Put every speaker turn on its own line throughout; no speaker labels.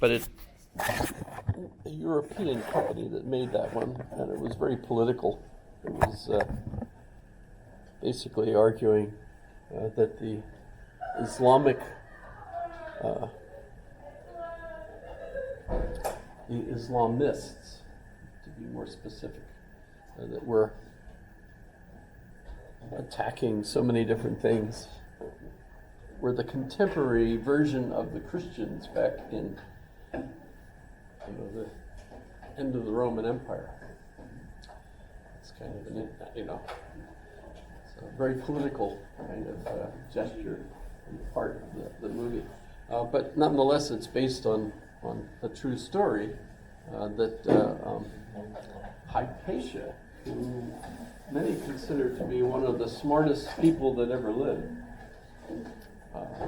but a European company that made that one, and it was very political. It was basically arguing that the Islamic, the Islamists, to be more specific, that were attacking so many different things, were the contemporary version of the Christians back in the end of the Roman Empire. It's kind of an, it's a very political kind of gesture on the part of the movie. But nonetheless, it's based on a true story that Hypatia, who many consider to be one of the smartest people that ever lived,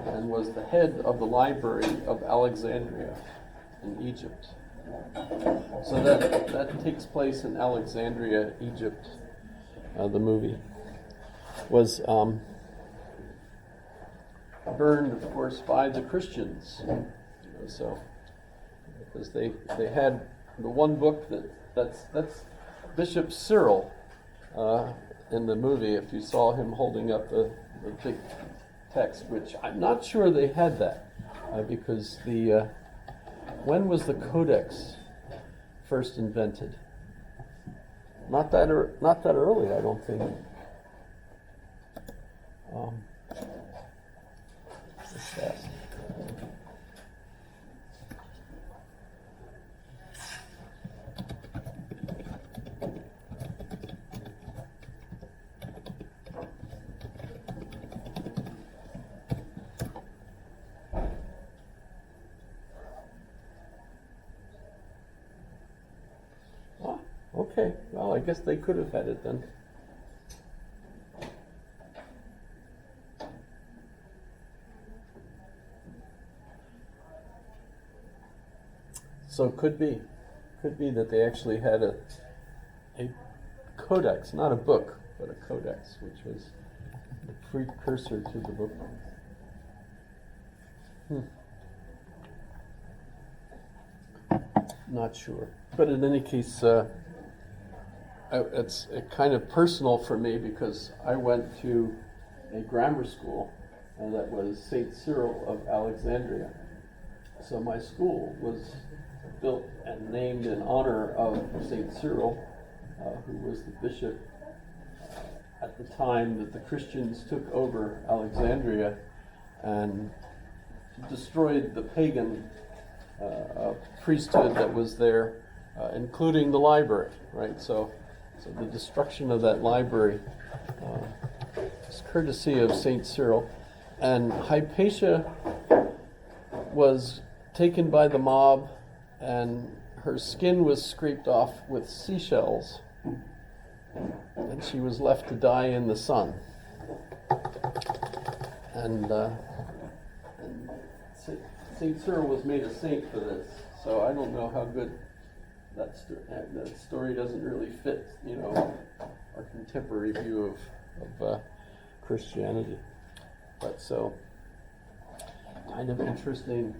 and was the head of the library of Alexandria in Egypt. So that takes place in Alexandria, Egypt. The movie was burned, of course, by the Christians. So because they had the one book that's Bishop Cyril in the movie. If you saw him holding up the big text, which I'm not sure they had that because the when was the Codex first invented? Not that early, I don't think. Just fast. Okay, well, I guess they could have had it then. So could be that they actually had a codex, not a book, but a codex, which was the precursor to the book. Not sure, but in any case, it's kind of personal for me because I went to a grammar school that was St. Cyril of Alexandria. So my school was built and named in honor of St. Cyril, who was the bishop at the time that the Christians took over Alexandria and destroyed the pagan priesthood that was there, including the library, right? So the destruction of that library is courtesy of St. Cyril. And Hypatia was taken by the mob, and her skin was scraped off with seashells, and she was left to die in the sun. And St. Cyril was made a saint for this, so I don't know how good that story doesn't really fit, our contemporary view of Christianity. But so, kind of interesting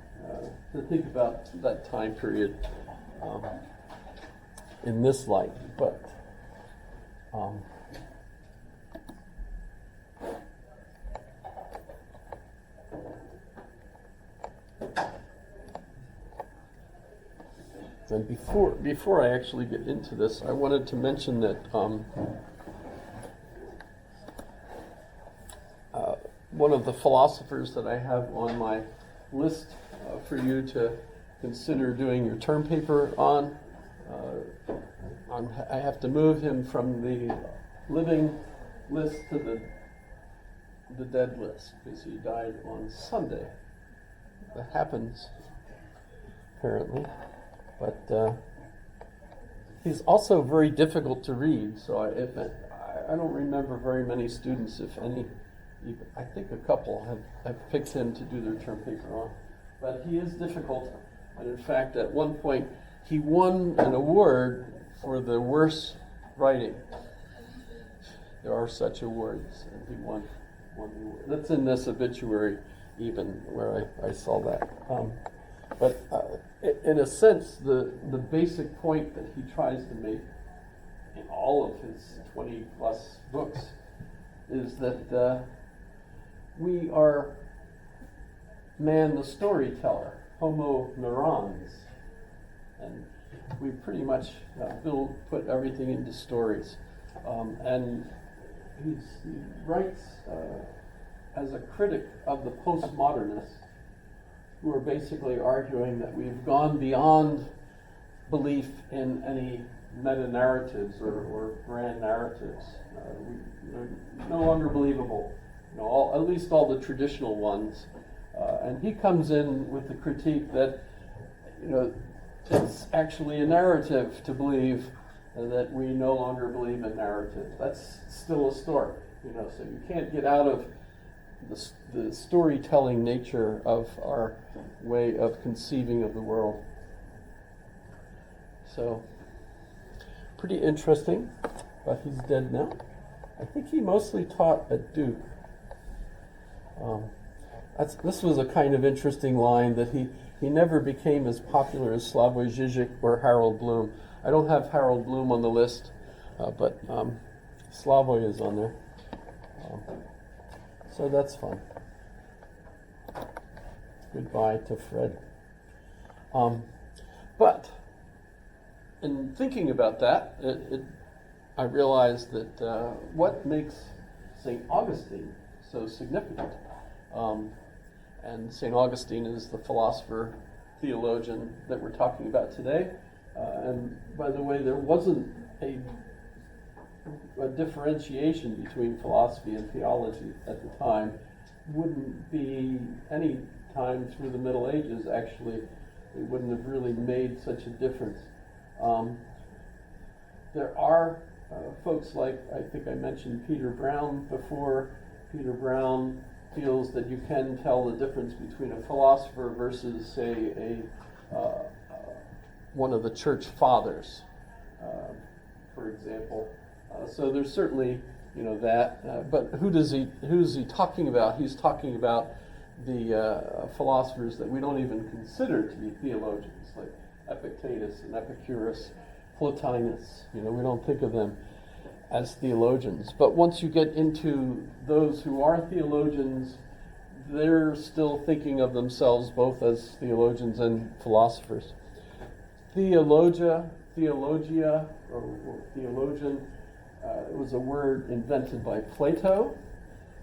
to think about that time period in this light. But and before I actually get into this, I wanted to mention that one of the philosophers that I have on my list for you to consider doing your term paper on, I have to move him from the living list to the dead list because he died on Sunday. That happens, apparently. But he's also very difficult to read, so I don't remember very many students, if any. I think a couple have picked him to do their term paper on. But he is difficult, and in fact, at one point, he won an award for the worst writing. There are such awards, and he won the award. That's in this obituary, even, where I saw that. But in a sense, the basic point that he tries to make in all of his 20 plus books is that we are man the storyteller, homo neurons. And we pretty much put everything into stories. And he writes as a critic of the postmodernists, who are basically arguing that we've gone beyond belief in any meta-narratives or grand narratives. They're no longer believable, at least all the traditional ones. And he comes in with the critique that, it's actually a narrative to believe that we no longer believe in narrative. That's still a story, so you can't get out of the storytelling nature of our way of conceiving of the world. So, pretty interesting, but he's dead now. I think he mostly taught at Duke. This was a kind of interesting line that he never became as popular as Slavoj Žižek or Harold Bloom. I don't have Harold Bloom on the list, but Slavoj is on there. So that's fun. Goodbye to Fred. But in thinking about that, I realized that what makes St. Augustine so significant, and St. Augustine is the philosopher, theologian that we're talking about today. And by the way, there wasn't a differentiation between philosophy and theology at the time. Wouldn't be any time through the Middle Ages, actually. It wouldn't have really made such a difference. There are folks like, I think I mentioned Peter Brown before. Peter Brown feels that you can tell the difference between a philosopher versus, say, one of the church fathers, for example. So there's certainly, that. But who's he talking about? He's talking about the philosophers that we don't even consider to be theologians, like Epictetus and Epicurus, Plotinus. We don't think of them as theologians. But once you get into those who are theologians, they're still thinking of themselves both as theologians and philosophers. Theologia, or theologian, it was a word invented by Plato,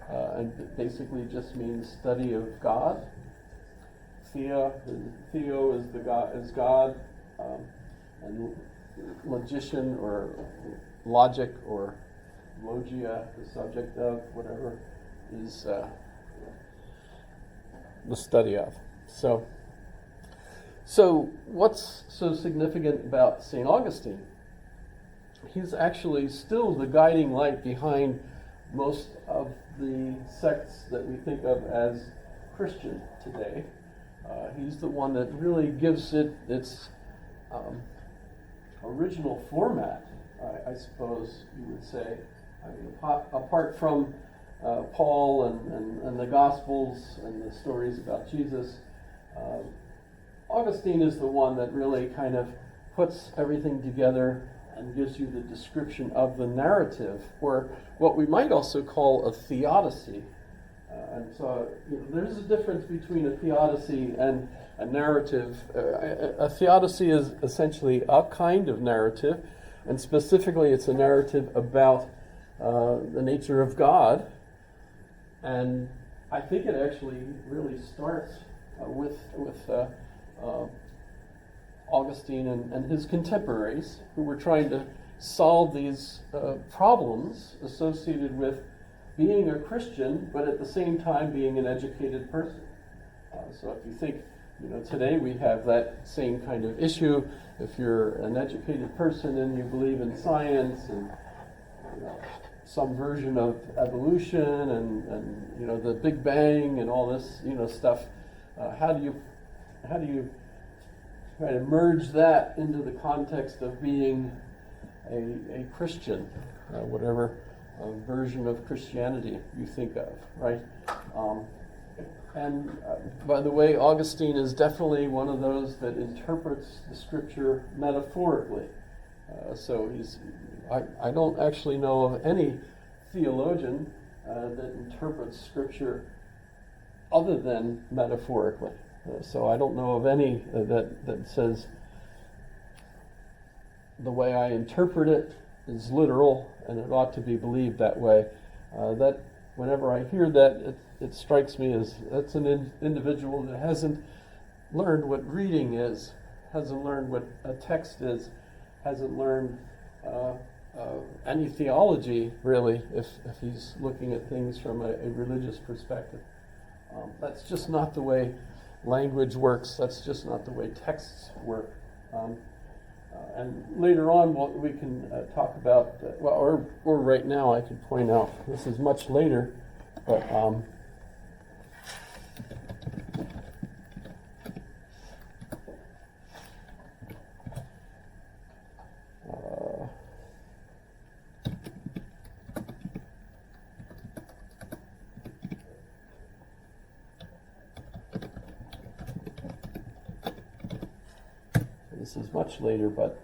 and it basically just means study of God. Theo is God, and logician or logic or logia, the subject of, whatever, is the study of. So what's so significant about St. Augustine? He's actually still the guiding light behind most of the sects that we think of as Christian today. He's the one that really gives it its original format, I suppose you would say. I mean, apart from Paul and the Gospels and the stories about Jesus, Augustine is the one that really kind of puts everything together and gives you the description of the narrative, or what we might also call a theodicy. And so there's a difference between a theodicy and a narrative. A theodicy is essentially a kind of narrative, and specifically it's a narrative about the nature of God. And I think it actually really starts with Augustine and his contemporaries, who were trying to solve these problems associated with being a Christian, but at the same time being an educated person. So if you think, today we have that same kind of issue. If you're an educated person and you believe in science and some version of evolution and the Big Bang and all this stuff, how do you try to merge that into the context of being a Christian, whatever version of Christianity you think of, right? By the way, Augustine is definitely one of those that interprets the scripture metaphorically. I don't actually know of any theologian that interprets scripture other than metaphorically. So I don't know of any that says the way I interpret it is literal and it ought to be believed that way. That whenever I hear that, it strikes me as that's an individual that hasn't learned what reading is, hasn't learned what a text is, hasn't learned any theology, really, if he's looking at things from a religious perspective. That's just not the way language works. That's just not the way texts work. And later on, we can talk about, or right now I could point out, this is much later, but this is much later, but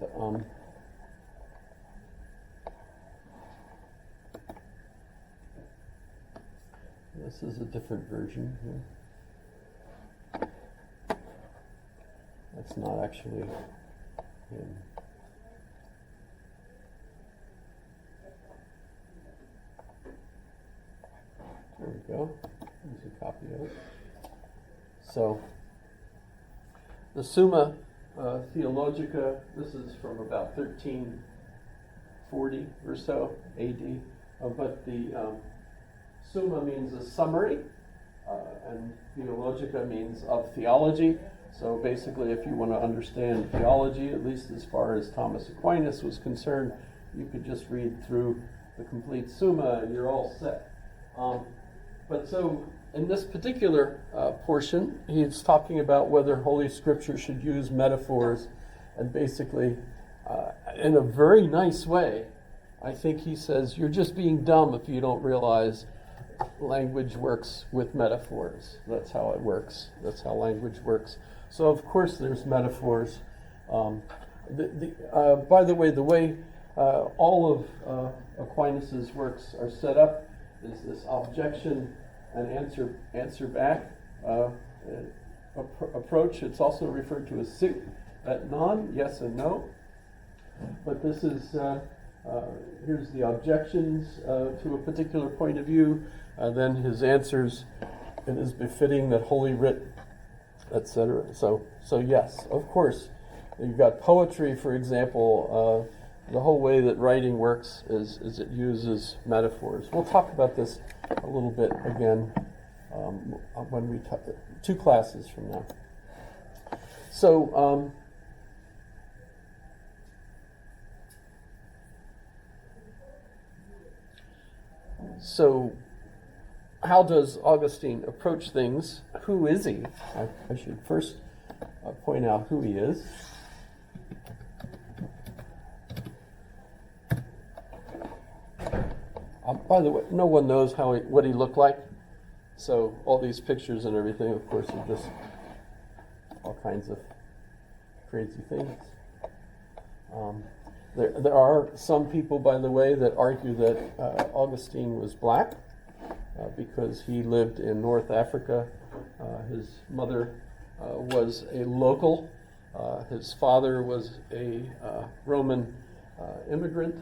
this is a different version here. That's not actually him. There we go. Here's a copy of it. So, the Summa Theologica, this is from about 1340 or so AD, but the Summa means a summary, and Theologica means of theology. So basically, if you want to understand theology, at least as far as Thomas Aquinas was concerned, you could just read through the complete Summa and you're all set. But so in this particular portion, he's talking about whether Holy Scripture should use metaphors, and basically, in a very nice way, I think he says, you're just being dumb if you don't realize language works with metaphors. That's how it works. That's how language works. So of course there's metaphors. By the way all of Aquinas' works are set up is this objection and answer back approach. It's also referred to as sic et non, yes and no. But this is here's the objections to a particular point of view, then his answers. It is befitting that Holy Writ, etc. So yes, of course, you've got poetry, for example. The whole way that writing works is it uses metaphors. We'll talk about this a little bit again when we talk, 2 classes from now. So how does Augustine approach things? Who is he? I should first point out who he is. By the way, no one knows what he looked like. So all these pictures and everything, of course, are just all kinds of crazy things. There are some people, by the way, that argue that Augustine was black because he lived in North Africa. His mother was a local. His father was a Roman immigrant.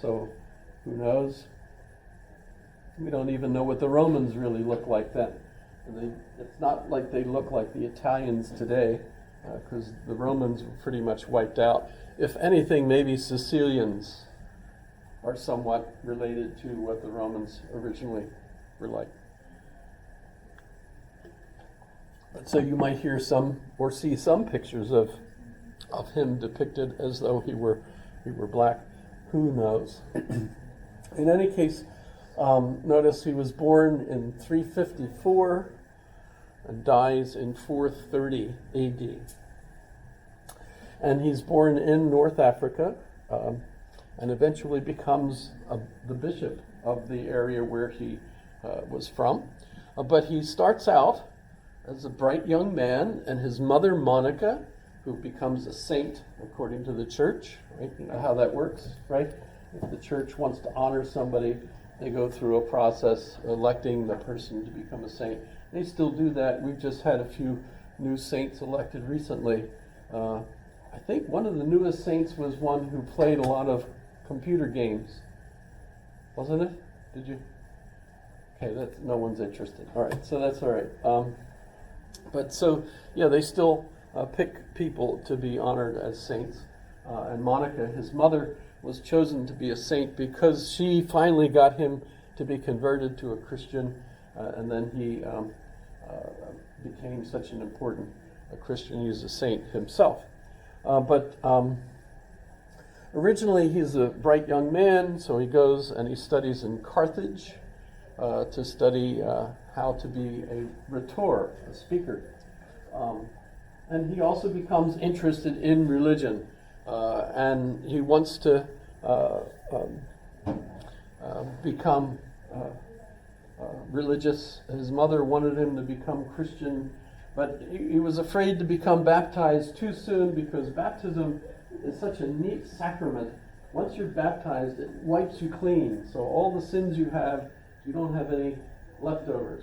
So who knows? We don't even know what the Romans really looked like then. It's not like they look like the Italians today, because the Romans were pretty much wiped out. If anything, maybe Sicilians are somewhat related to what the Romans originally were like. So you might hear some or see some pictures of him depicted as though he were black. Who knows? In any case, notice he was born in 354 and dies in 430 AD. And he's born in North Africa and eventually becomes the bishop of the area where he was from. But he starts out as a bright young man, and his mother, Monica, who becomes a saint according to the church, right? You know how that works, right? If the church wants to honor somebody, they go through a process electing the person to become a saint. They still do that. We've just had a few new saints elected recently. I think one of the newest saints was one who played a lot of computer games. Wasn't it? Did you? Okay, that's, no one's interested. All right, so that's all right. But so, yeah, they still pick people to be honored as saints. And Monica, his mother, was chosen to be a saint because she finally got him to be converted to a Christian, and then he became such an important Christian. He's a saint himself. But originally he's a bright young man, so he goes and he studies in Carthage to study how to be a rhetor, a speaker. And he also becomes interested in religion, and he wants to become religious. His mother wanted him to become Christian, but he was afraid to become baptized too soon because baptism is such a neat sacrament. Once you're baptized, it wipes you clean. So all the sins you have, you don't have any leftovers.